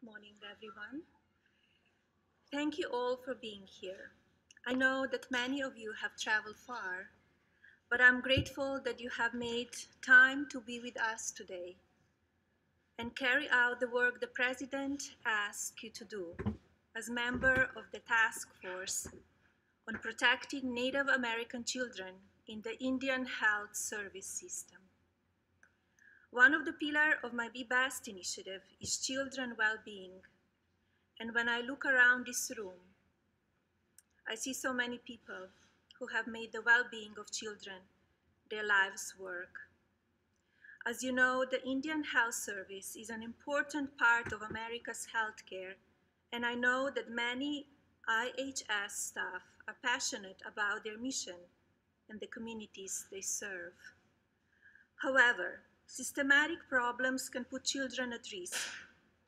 Good morning, everyone. Thank you all for being here. I know that many of you have traveled far, but I'm grateful that you have made time to be with us today and carry out the work the President asked you to do as member of the task force on protecting Native American children in the Indian Health Service System. One of the pillars of my Be Best initiative is children well-being. And when I look around this room, I see so many people who have made the well-being of children their life's work. As you know, the Indian Health Service is an important part of America's healthcare, and I know that many IHS staff are passionate about their mission and the communities they serve. However, systematic problems can put children at risk,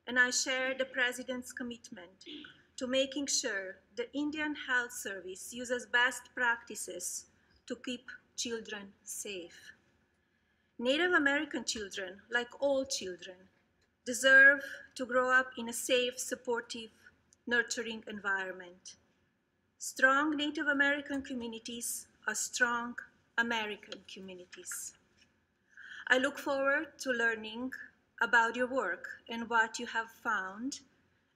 and I share the President's commitment to making sure the Indian Health Service uses best practices to keep children safe. Native American children, like all children, deserve to grow up in a safe, supportive, nurturing environment. Strong Native American communities are strong American communities. I look forward to learning about your work and what you have found,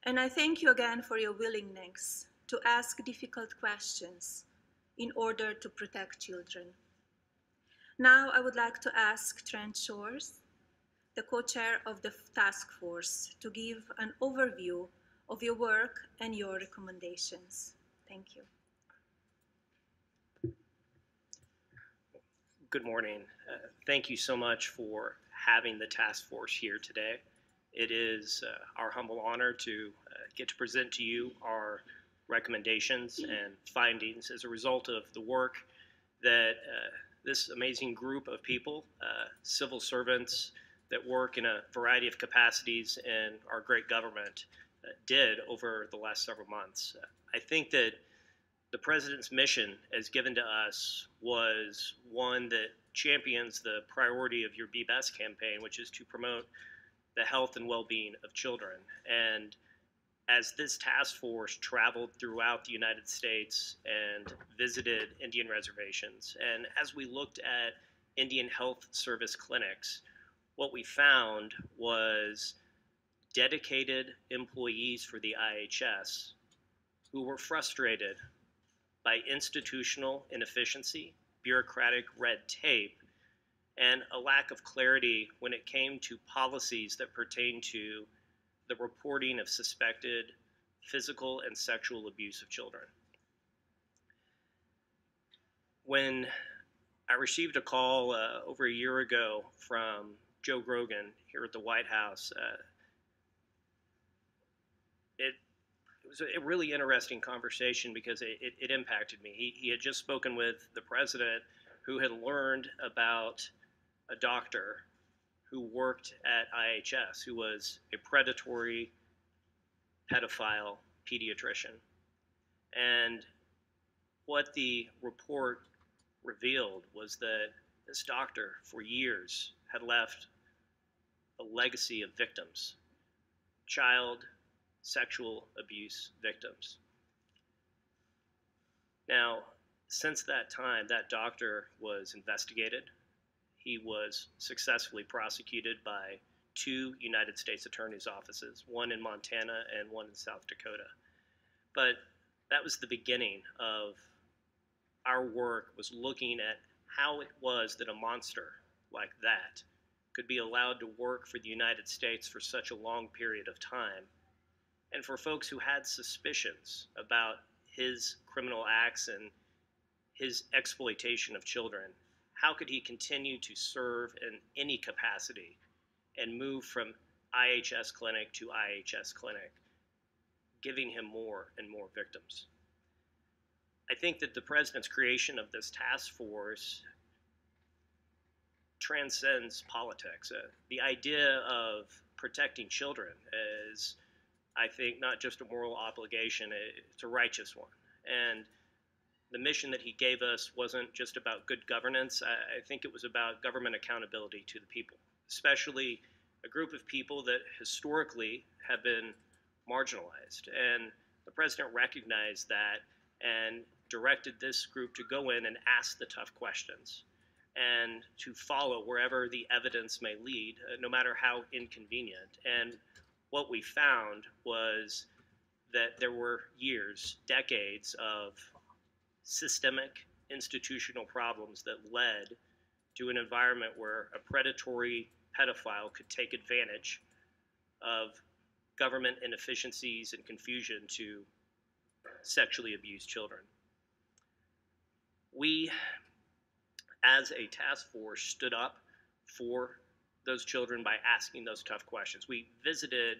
and I thank you again for your willingness to ask difficult questions in order to protect children. Now I would like to ask Trent Shores, the co-chair of the task force, to give an overview of your work and your recommendations. Thank you. Good morning. Thank you so much for having the task force here today. It is our humble honor to get to present to you our recommendations and findings as a result of the work that this amazing group of people, civil servants that work in a variety of capacities in our great government, did over the last several months. I think that the President's mission as given to us was one that champions the priority of your Be Best campaign, which is to promote the health and well-being of children. And as this task force traveled throughout the United States and visited Indian reservations, and as we looked at Indian Health Service clinics, what we found was dedicated employees for the IHS who were frustrated by institutional inefficiency, bureaucratic red tape, and a lack of clarity when it came to policies that pertain to the reporting of suspected physical and sexual abuse of children. When I received a call over a year ago from Joe Grogan here at the White House, it was a really interesting conversation because it impacted me. He had just spoken with the President, who had learned about a doctor who worked at IHS, who was a predatory pedophile pediatrician. And what the report revealed was that this doctor, for years, had left a legacy of victims, child sexual abuse victims. Now, since that time, that doctor was investigated. He was successfully prosecuted by 2 United States Attorney's offices, one in Montana and one in South Dakota. But that was the beginning of our work, was looking at how it was that a monster like that could be allowed to work for the United States for such a long period of time. And for folks who had suspicions about his criminal acts and his exploitation of children, how could he continue to serve in any capacity and move from IHS clinic to IHS clinic, giving him more and more victims? I think that the President's creation of this task force transcends politics. The idea of protecting children is, I think, not just a moral obligation, it's a righteous one. And the mission that he gave us wasn't just about good governance. I think it was about government accountability to the people, especially a group of people that historically have been marginalized. And the president recognized that and directed this group to go in and ask the tough questions and to follow wherever the evidence may lead, no matter how inconvenient. And what we found was that there were years, decades of systemic institutional problems that led to an environment where a predatory pedophile could take advantage of government inefficiencies and confusion to sexually abuse children. We, as a task force, stood up for those children by asking those tough questions. We visited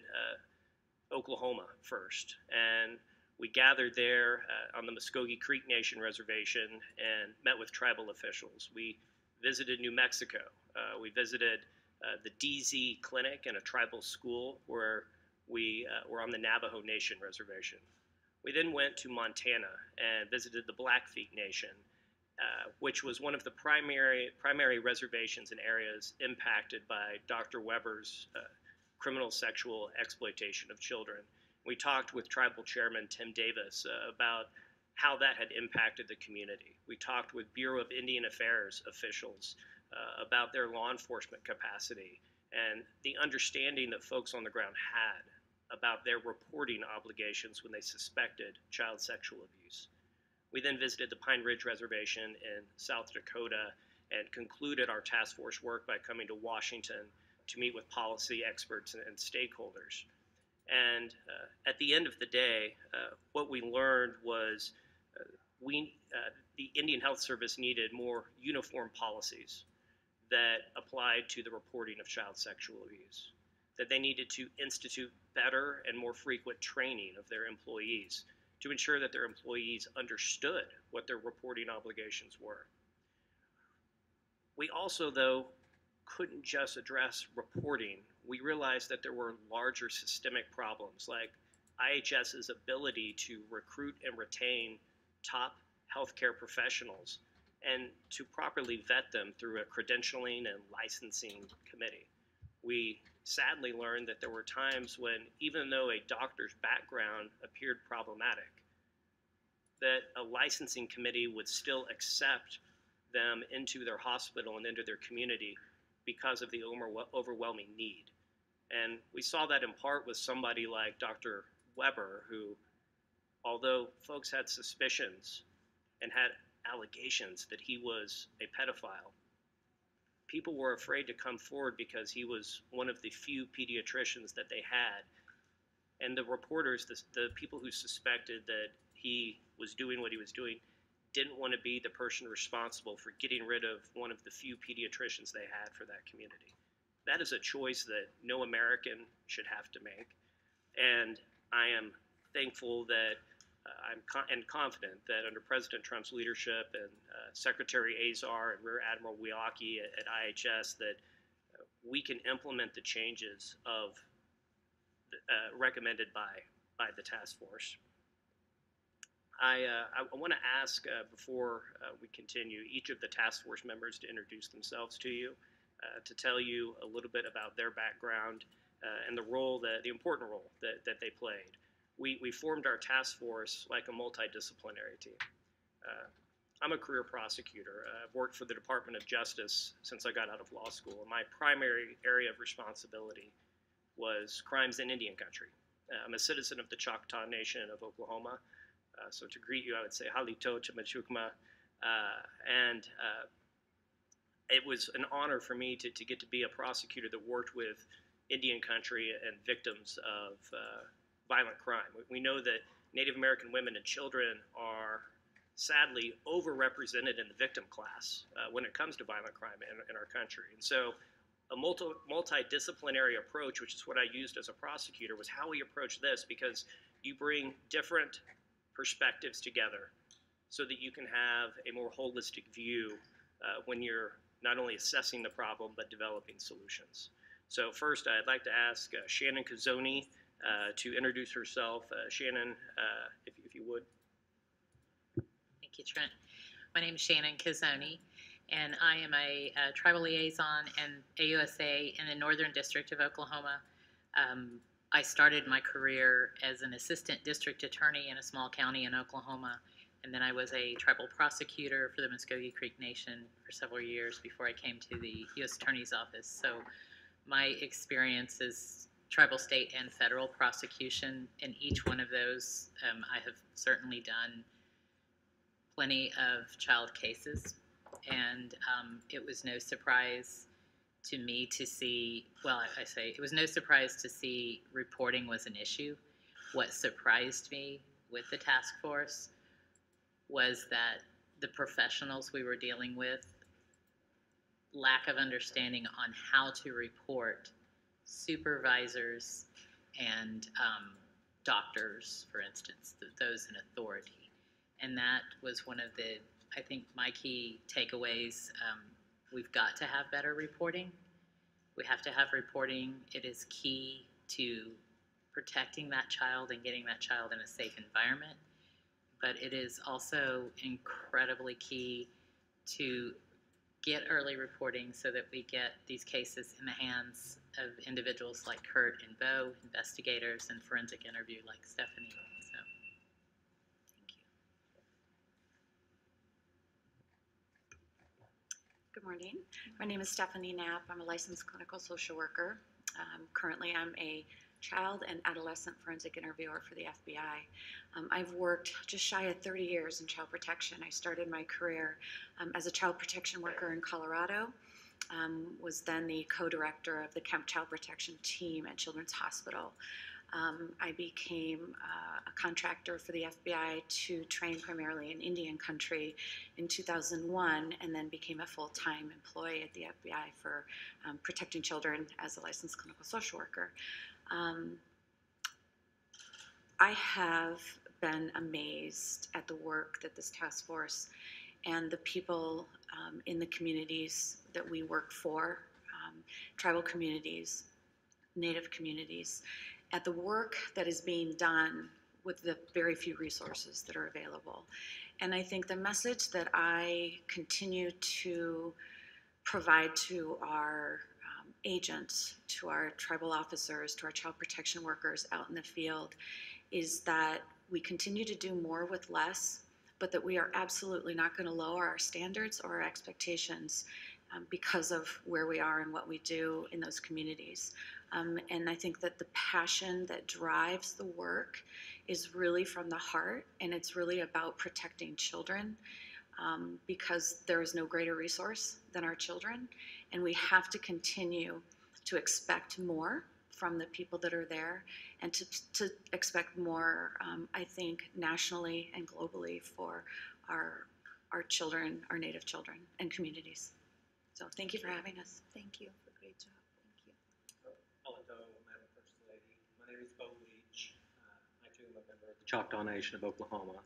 Oklahoma first, and we gathered there on the Muskogee Creek Nation Reservation and met with tribal officials. We visited New Mexico. We visited the DZ Clinic and a tribal school where we were on the Navajo Nation Reservation. We then went to Montana and visited the Blackfeet Nation, which was one of the primary reservations and areas impacted by Dr. Weber's criminal sexual exploitation of children. We talked with Tribal Chairman Tim Davis about how that had impacted the community. We talked with Bureau of Indian Affairs officials about their law enforcement capacity and the understanding that folks on the ground had about their reporting obligations when they suspected child sexual abuse. We then visited the Pine Ridge Reservation in South Dakota and concluded our task force work by coming to Washington to meet with policy experts and stakeholders. And at the end of the day, what we learned was the Indian Health Service needed more uniform policies that applied to the reporting of child sexual abuse, that they needed to institute better and more frequent training of their employees to ensure that their employees understood what their reporting obligations were. We also, though, couldn't just address reporting. We realized that there were larger systemic problems like IHS's ability to recruit and retain top healthcare professionals and to properly vet them through a credentialing and licensing committee. We sadly learned that there were times when, even though a doctor's background appeared problematic, that a licensing committee would still accept them into their hospital and into their community because of the overwhelming need. And we saw that in part with somebody like Dr. Weber, who, although folks had suspicions and had allegations that he was a pedophile, people were afraid to come forward because he was one of the few pediatricians that they had. And the reporters, the people who suspected that he was doing what he was doing, didn't want to be the person responsible for getting rid of one of the few pediatricians they had for that community. That is a choice that no American should have to make. And I am thankful that I'm confident that under President Trump's leadership and Secretary Azar and Rear Admiral Wiaki at IHS, that we can implement the changes recommended by the task force. I want to ask, before we continue, each of the task force members to introduce themselves to you, to tell you a little bit about their background and the important role that they played. We formed our task force like a multidisciplinary team. I'm a career prosecutor. I've worked for the Department of Justice since I got out of law school, and my primary area of responsibility was crimes in Indian country. I'm a citizen of the Choctaw Nation of Oklahoma. So to greet you, I would say Halito Chimachukma. And it was an honor for me to get to be a prosecutor that worked with Indian country and victims of violent crime. We know that Native American women and children are sadly overrepresented in the victim class when it comes to violent crime in our country. And so a multidisciplinary approach, which is what I used as a prosecutor, was how we approach this, because you bring different perspectives together so that you can have a more holistic view when you're not only assessing the problem but developing solutions. So first, I'd like to ask Shannon Kazoni to introduce herself. Shannon, if you would. Thank you, Trent. My name is Shannon Kazoni, and I am a tribal liaison and AUSA in the Northern District of Oklahoma. I started my career as an assistant district attorney in a small county in Oklahoma, and then I was a tribal prosecutor for the Muskogee Creek Nation for several years before I came to the U.S. Attorney's Office. So my experience is tribal, state, and federal prosecution. In each one of those, I have certainly done plenty of child cases, and it was no surprise to me to see, well, I say it was no surprise to see reporting was an issue. What surprised me with the task force was that the professionals we were dealing with, lack of understanding on how to report supervisors and doctors, for instance, those in authority. And that was one of the, I think, my key takeaways. We've got to have better reporting. We have to have reporting. It is key to protecting that child and getting that child in a safe environment. But it is also incredibly key to get early reporting so that we get these cases in the hands of individuals like Kurt and Bo, investigators, and forensic interview like Stephanie. So, thank you. Good morning. My name is Stephanie Knapp. I'm a licensed clinical social worker. Currently, I'm a child and adolescent forensic interviewer for the FBI. I've worked just shy of 30 years in child protection. I started my career as a child protection worker in Colorado, was then the co-director of the Kemp Child Protection Team at Children's Hospital. I became a contractor for the FBI to train primarily in Indian country in 2001, and then became a full-time employee at the FBI for protecting children as a licensed clinical social worker. I have been amazed at the work that this task force and the people in the communities that we work for, tribal communities, Native communities, at the work that is being done with the very few resources that are available. And I think the message that I continue to provide to our agents, to our tribal officers, to our child protection workers out in the field is that we continue to do more with less, but that we are absolutely not going to lower our standards or our expectations because of where we are and what we do in those communities. And I think that the passion that drives the work is really from the heart, and it's really about protecting children because there is no greater resource than our children, and we have to continue to expect more from the people that are there and to expect more, I think, nationally and globally for our children, our Native children and communities. So thank you for having us. Thank you for a great job. Thank you. Hello, Madam First Lady. My name is Bo Leach. I too am a member of the Choctaw Nation of Oklahoma.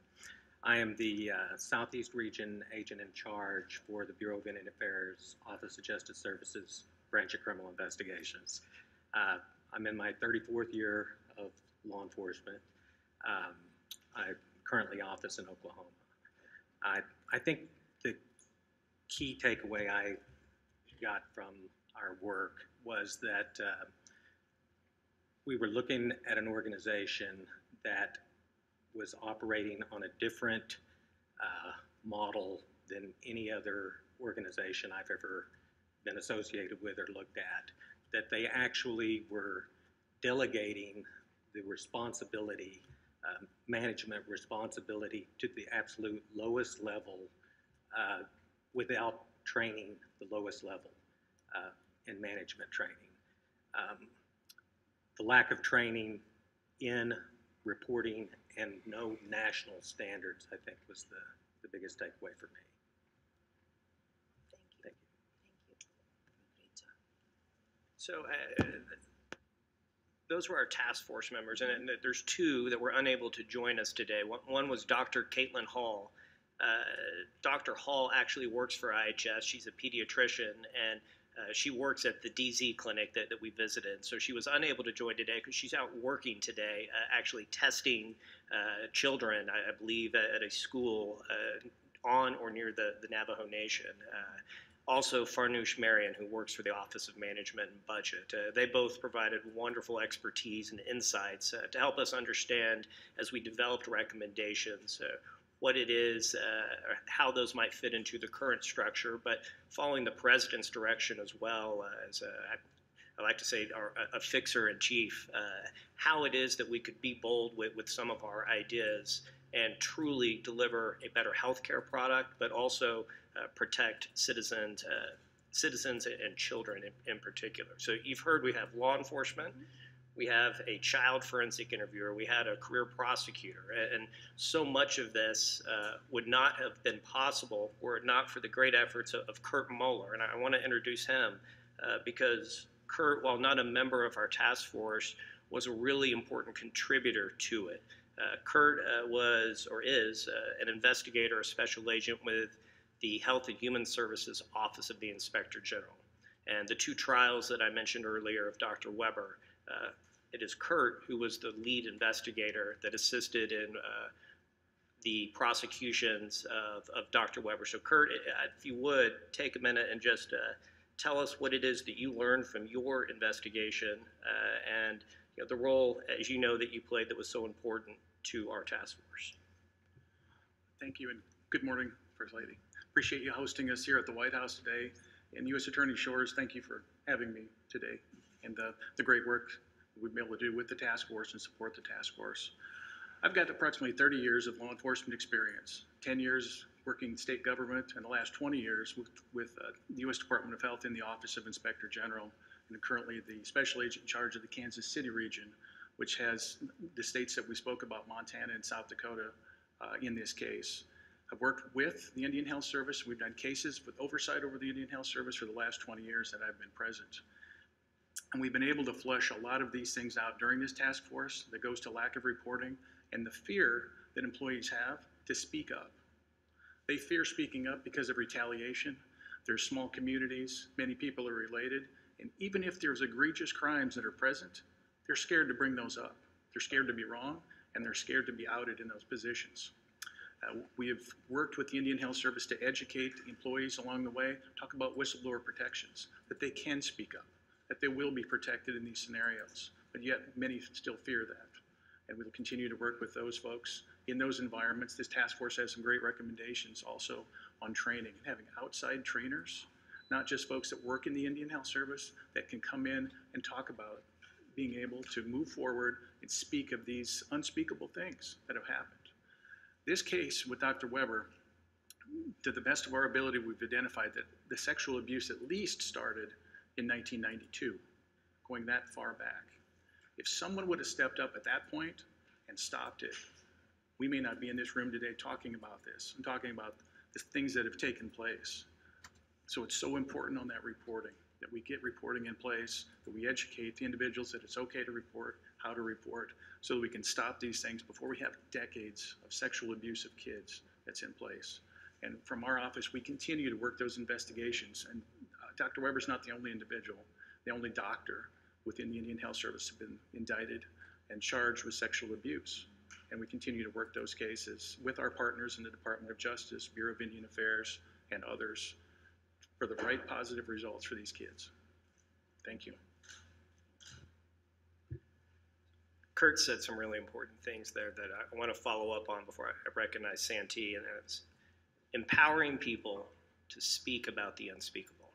I am the Southeast Region Agent in Charge for the Bureau of Indian Affairs, Office of Justice Services, Branch of Criminal Investigations. I'm in my 34th year of law enforcement. I currently office in Oklahoma. I think the key takeaway I got from our work was that we were looking at an organization that was operating on a different model than any other organization I've ever been associated with or looked at, that they actually were delegating the responsibility, management responsibility to the absolute lowest level without training the lowest level in management training. The lack of training in reporting and no national standards, I think, was the biggest takeaway for me. Thank you. Thank you. Thank you. Great job. So those were our task force members, and there's two that were unable to join us today. One was Dr. Caitlin Hall. Dr. Hall actually works for IHS. She's a pediatrician, and she works at the DZ clinic that we visited. So she was unable to join today because she's out working today, actually testing children, I believe, at a school on or near the Navajo Nation. Also, Farnoosh Marion, who works for the Office of Management and Budget. They both provided wonderful expertise and insights to help us understand, as we developed recommendations, what it is, how those might fit into the current structure, but following the President's direction as well as I like to say a fixer-in-chief, how it is that we could be bold with some of our ideas and truly deliver a better healthcare product, but also protect citizens and children in particular. So you've heard we have law enforcement, we have a child forensic interviewer, we had a career prosecutor, and so much of this would not have been possible were it not for the great efforts of Kurt Muller. And I want to introduce him because Kurt, while not a member of our task force, was a really important contributor to it. Kurt was or is an investigator, a special agent with the Health and Human Services Office of the Inspector General. And the two trials that I mentioned earlier of Dr. Weber, it is Kurt who was the lead investigator that assisted in the prosecutions of Dr. Weber. So Kurt, if you would, take a minute and just tell us what it is that you learned from your investigation and the role, as you know, that you played that was so important to our task force. Thank you, and good morning, First Lady. Appreciate you hosting us here at the White House today. And U.S. Attorney Shores, thank you for having me today and the great work we've been able to do with the task force and support the task force. I've got approximately 30 years of law enforcement experience, 10 years working in state government, and the last 20 years with the U.S. Department of Health in the Office of Inspector General, and currently the special agent in charge of the Kansas City region, which has the states that we spoke about, Montana and South Dakota, in this case. I've worked with the Indian Health Service. We've done cases with oversight over the Indian Health Service for the last 20 years that I've been present. And we've been able to flush a lot of these things out during this task force that goes to lack of reporting and the fear that employees have to speak up. They fear speaking up because of retaliation. There's small communities, many people are related, and even if there's egregious crimes that are present, they're scared to bring those up. They're scared to be wrong, and they're scared to be outed in those positions. We have worked with the Indian Health Service to educate employees along the way, talk about whistleblower protections, that they can speak up, that they will be protected in these scenarios, but yet many still fear that. And we'll continue to work with those folks in those environments. This task force has some great recommendations also on training and having outside trainers, not just folks that work in the Indian Health Service, that can come in and talk about being able to move forward and speak of these unspeakable things that have happened. This case with Dr. Weber, to the best of our ability, we've identified that the sexual abuse at least started in 1992, going that far back. If someone would have stepped up at that point and stopped it, we may not be in this room today talking about this and talking about the things that have taken place. So it's so important on that reporting, that we get reporting in place, that we educate the individuals that it's okay to report, how to report, so that we can stop these things before we have decades of sexual abuse of kids that's in place. And from our office, we continue to work those investigations. And Dr. Weber's not the only individual, the only doctor within the Indian Health Service have been indicted and charged with sexual abuse. And we continue to work those cases with our partners in the Department of Justice, Bureau of Indian Affairs, and others for the right positive results for these kids. Thank you. Kurt said some really important things there that I want to follow up on before I recognize Santee, and it's empowering people to speak about the unspeakable.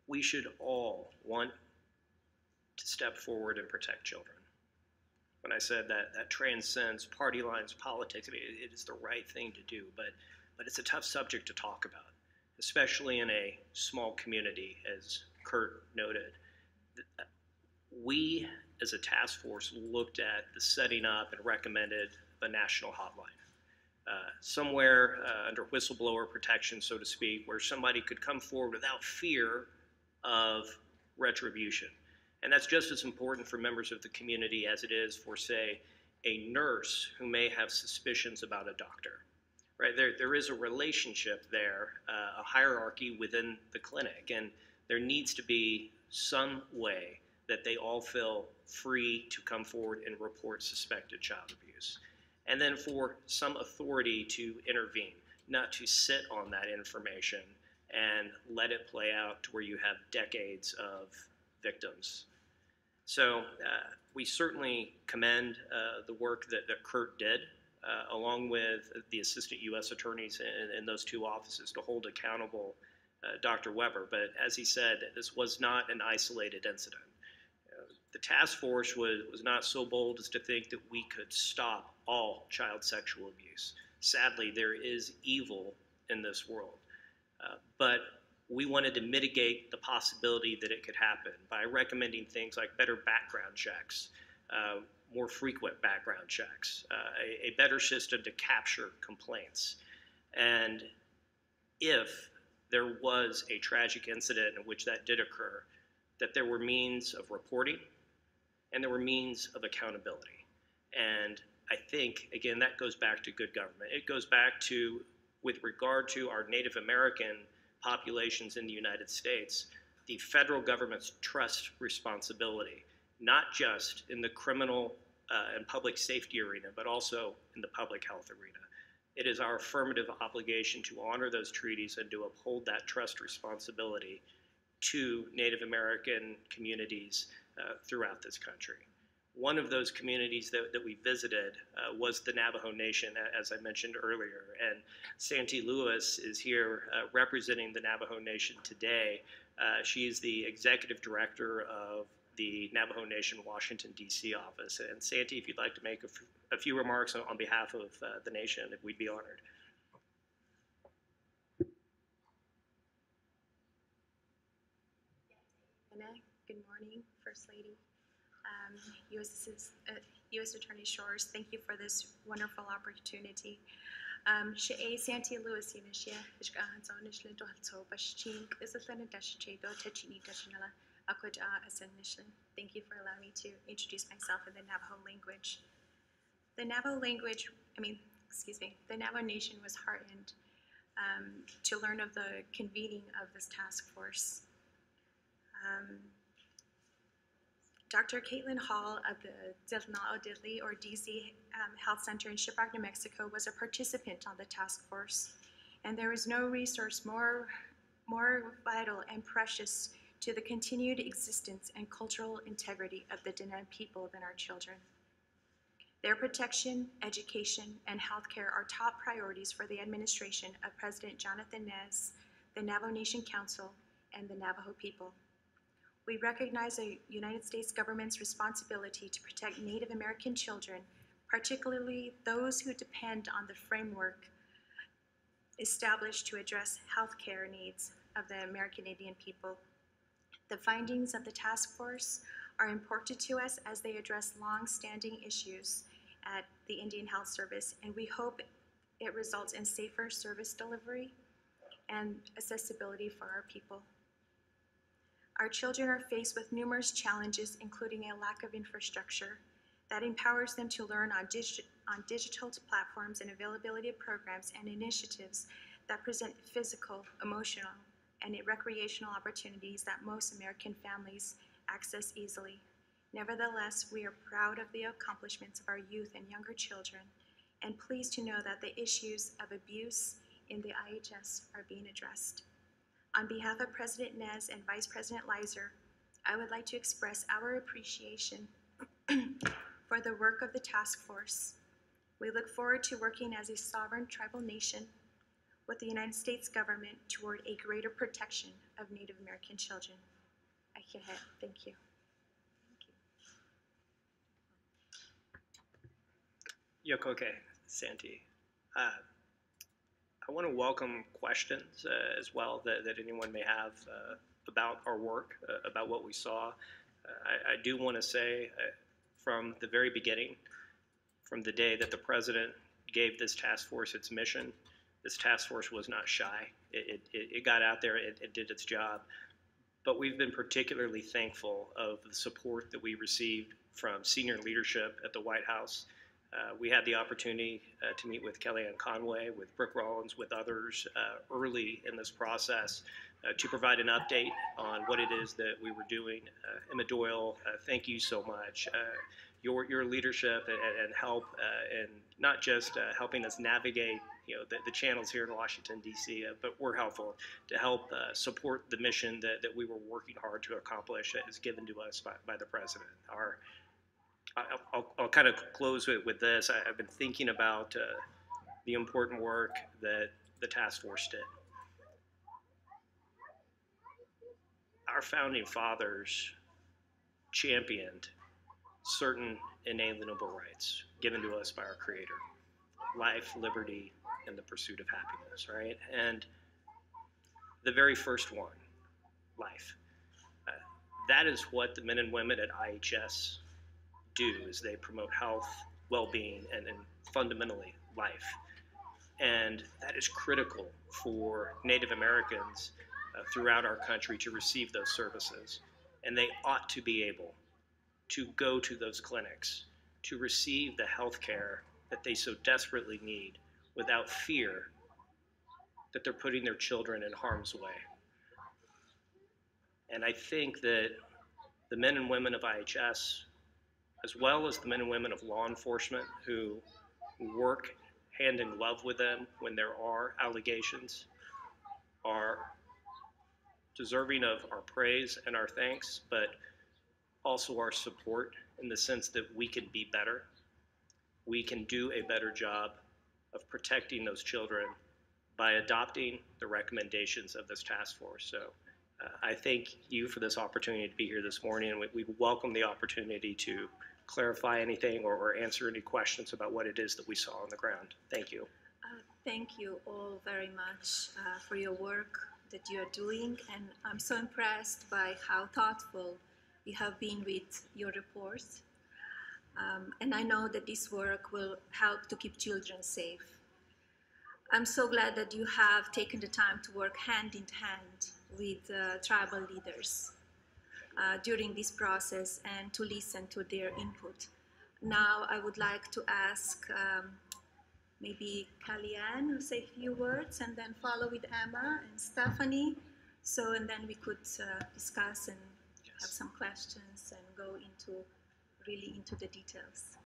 We should all want to step forward and protect children. When I said that transcends party lines, politics, I mean, it is the right thing to do, but it's a tough subject to talk about, especially in a small community, as Kurt noted. We, as a task force, looked at the setting up and recommended a national hotline. Somewhere under whistleblower protection, so to speak, where somebody could come forward without fear of retribution. And that's just as important for members of the community as it is for, say, a nurse who may have suspicions about a doctor. Right? There is a relationship there, a hierarchy within the clinic, and there needs to be some way that they all feel free to come forward and report suspected child abuse. and then for some authority to intervene, not to sit on that information and let it play out to where you have decades of victims. So we certainly commend the work that Kurt did, along with the assistant U.S. attorneys in those two offices, to hold accountable Dr. Weber. But as he said, this was not an isolated incident. The task force was not so bold as to think that we could stop all child sexual abuse. Sadly, there is evil in this world. But we wanted to mitigate the possibility that it could happen by recommending things like better background checks, more frequent background checks, a better system to capture complaints. And if there was a tragic incident in which that did occur, that there were means of reporting and there were means of accountability. And I think, again, that goes back to good government. It goes back to, with regard to our Native American populations in the United States, the federal government's trust responsibility, not just in the criminal and public safety arena, but also in the public health arena. It is our affirmative obligation to honor those treaties and to uphold that trust responsibility to Native American communities throughout this country. One of those communities that we visited was the Navajo Nation, as I mentioned earlier. And Santee Lewis is here representing the Navajo Nation today. She is the executive director of the Navajo Nation Washington, D.C. office. And Santee, if you'd like to make a few remarks on behalf of the nation, we'd be honored. Good morning, First Lady. U.S. Attorney Shores, thank you for this wonderful opportunity. She Santee Lewis Yinishia, Ishgahanzonish Lidwalto, Bashchink, Isathan Dashchedo, Techini Dashanella, Aquaja Asanishan. Thank you for allowing me to introduce myself in the Navajo language. The Navajo language, the Navajo Nation was heartened to learn of the convening of this task force. Dr. Caitlin Hall of the NHÄ or DC Health Center in Shiprock, New Mexico was a participant on the task force, and there is no resource more vital and precious to the continued existence and cultural integrity of the Diné people than our children. Their protection, education, and healthcare are top priorities for the administration of President Jonathan Nez, the Navajo Nation Council, and the Navajo people. We recognize the United States government's responsibility to protect Native American children, particularly those who depend on the framework established to address healthcare needs of the American Indian people. The findings of the task force are important to us as they address long-standing issues at the Indian Health Service, and we hope it results in safer service delivery and accessibility for our people. Our children are faced with numerous challenges, including a lack of infrastructure that empowers them to learn on digital platforms and availability of programs and initiatives that present physical, emotional, and recreational opportunities that most American families access easily. Nevertheless, we are proud of the accomplishments of our youth and younger children, and pleased to know that the issues of abuse in the IHS are being addressed. On behalf of President Nez and Vice President Leiser, I would like to express our appreciation for the work of the task force. We look forward to working as a sovereign tribal nation with the United States government toward a greater protection of Native American children. Thank you. Yokoke, Santee. I want to welcome questions as well that anyone may have about our work, about what we saw. I do want to say from the very beginning, from the day that the President gave this task force its mission, this task force was not shy. It got out there, it did its job. But we've been particularly thankful of the support that we received from senior leadership at the White House. We had the opportunity to meet with Kellyanne Conway, with Brooke Rollins, with others early in this process to provide an update on what it is that we were doing. Emma Doyle, thank you so much. your leadership and help, and not just helping us navigate the channels here in Washington, D.C., but we're helpful to help support the mission that we were working hard to accomplish that is given to us by the President. I'll kind of close with this. I've been thinking about the important work that the task force did. Our founding fathers championed certain inalienable rights given to us by our Creator: life, liberty, and the pursuit of happiness, right? And the very first one, life. That is what the men and women at IHS do, is they promote health, well-being, and fundamentally life. And that is critical for Native Americans throughout our country to receive those services. And they ought to be able to go to those clinics to receive the health care that they so desperately need without fear that they're putting their children in harm's way. And I think that the men and women of IHS, as well as the men and women of law enforcement who work hand in glove with them when there are allegations, are deserving of our praise and our thanks, but also our support in the sense that we can be better. We can do a better job of protecting those children by adopting the recommendations of this task force. So I thank you for this opportunity to be here this morning, and we welcome the opportunity to clarify anything or answer any questions about what it is that we saw on the ground. Thank you. Thank you all very much for your work that you are doing, and I'm so impressed by how thoughtful you have been with your reports. And I know that this work will help to keep children safe. I'm so glad that you have taken the time to work hand in hand with tribal leaders during this process and to listen to their input. Now I would like to ask maybe Kellyanne to say a few words, and then follow with Emma and Stephanie. So, and then we could discuss and have some questions and go really into the details.